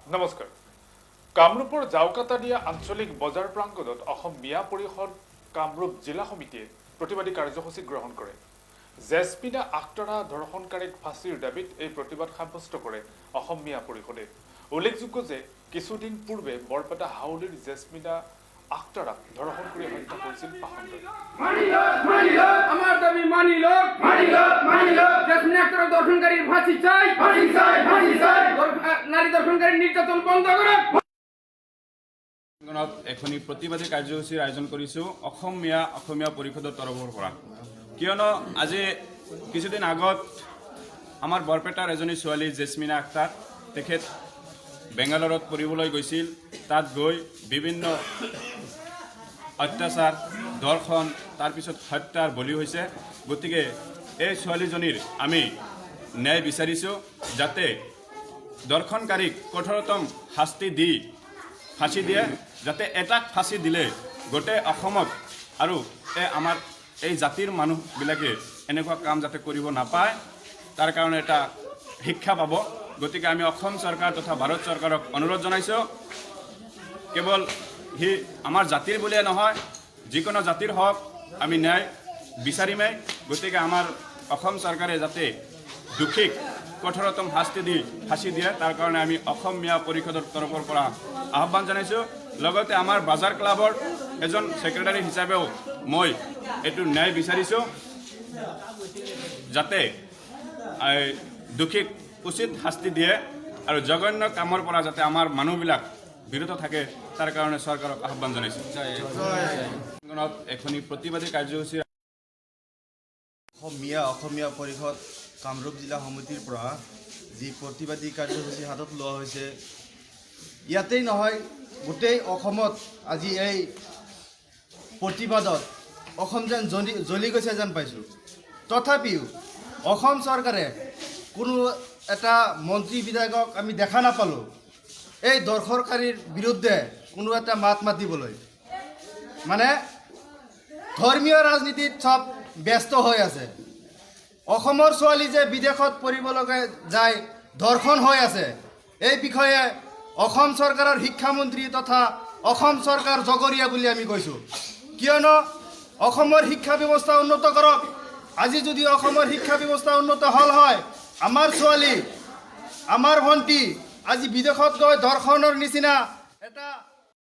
নমস্কাৰ। কামৰূপৰ জাউকাটানিয়া আঞ্চলিক বজাৰ প্ৰাংগণত অসম মিয়া পৰিষদ কামৰূপ জিলা সমিতিয়ে প্ৰতিবাদী কাৰ্যসূচী গ্ৰহণ কৰে। জেছমিনা আখতাৰা ধৰ্ষণকাৰীক ফাঁচীৰ দাবীত এই প্ৰতিবাদ সাব্যস্ত কৰে অসম মিয়া পৰিষদে। উল্লেখযোগ্য যে কিছুদিন পূৰ্বে বৰপেটা হাউলিৰ জেছমিনা আখতাৰাক ধৰ্ষণ কৰি হত্যা কৰিছিল পাখণ্ডই। আমাৰ দাবি মানিল জেসমিনা আখতাৰ দৰ্শনকাৰীৰ ফাঁসি চাই নাৰী দৰ্শনকাৰীৰ নিৰ্যাতন বন্ধ কৰো। এখনি প্ৰতিবাদী কাৰ্যসূচীৰ আয়োজন কৰিছোঁ অসমীয়া পৰিষদৰ তৰফৰ পৰা। কিয়নো আজি কিছুদিন আগত আমাৰ বৰপেটাৰ এজনী ছোৱালী জেছমিনা আখতাৰ তেখেত বেংগালুৰুত পঢ়িবলৈ গৈছিল। তাত গৈ বিভিন্ন অত্যাচাৰ ধৰ্ষণ তাৰপিছত হত্যাৰ বলি হৈছে। গতিকে এই ছোৱালীজনীৰ আমি ন্যায় বিচাৰিছোঁ, যাতে ধৰ্ষণকাৰীক কঠোৰতম শাস্তি দি ফাঁচি দিয়ে, যাতে এটাক ফাঁচি দিলে গোটেই অসমত আৰু আমাৰ এই জাতিৰ মানুহবিলাকে এনেকুৱা কাম যাতে কৰিব নাপায়, তাৰ কাৰণে এটা শিক্ষা পাব। গতিকে আমি অসম চৰকাৰ তথা ভাৰত চৰকাৰক অনুৰোধ জনাইছোঁ, কেৱল আমাৰ জাতিৰ বুলিয়ে নহয়, যিকোনো জাতিৰ হওক আমি ন্যায় বিচাৰিমেই। গতিকে আমাৰ অসম চৰকাৰে যাতে দোষীক কঠোৰতম শাস্তি দি ফাঁচি দিয়ে, তাৰ কাৰণে আমি অসম মিয়া পৰিষদৰ তৰফৰ পৰা আহ্বান জনাইছোঁ। লগতে আমাৰ বাজাৰ ক্লাবৰ এজন ছেক্ৰেটাৰী হিচাপেও মই এইটো ন্যায় বিচাৰিছোঁ, যাতে দোষীক উচিত শাস্তি দিয়ে আৰু জঘন্য কামৰ পৰা যাতে আমাৰ মানুহবিলাক বিৰত থাকে, তাৰ কাৰণে চৰকাৰক আহ্বান জনাইছোঁ। এখনি প্ৰতিবাদী কাৰ্যসূচী অসমীয়া পৰিষদ কামৰূপ জিলা সমিতিৰ পৰা যি প্ৰতিবাদী কাৰ্যসূচী হাতত লোৱা হৈছে, ইয়াতেই নহয় গোটেই অসমত আজি এই প্ৰতিবাদত অসম যেন জ্বলি গৈছে যেন পাইছোঁ। তথাপিও অসম চৰকাৰে কোনো এটা মন্ত্ৰী বিধায়কক আমি দেখা নাপালোঁ এই ধৰ্ষণকাৰীৰ বিৰুদ্ধে কোনো এটা মাত মাতিবলৈ। মানে ধৰ্মীয় ৰাজনীতিত চব ব্যস্ত হৈ আছে। অসমৰ ছোৱালী যে বিদেশত পঢ়িবলৈকে যায় ধৰ্ষণ হৈ আছে, এই বিষয়ে অসম চৰকাৰৰ শিক্ষামন্ত্ৰী তথা অসম চৰকাৰ জগৰীয়া বুলি আমি কৈছোঁ। কিয়নো অসমৰ শিক্ষা ব্যৱস্থা উন্নত কৰক। আজি যদি অসমৰ শিক্ষা ব্যৱস্থা উন্নত হ'ল হয়, আমাৰ ছোৱালী আমাৰ ভণ্টি আজি বিদেশত গৈ ধৰ্ষণৰ নিচিনা এটা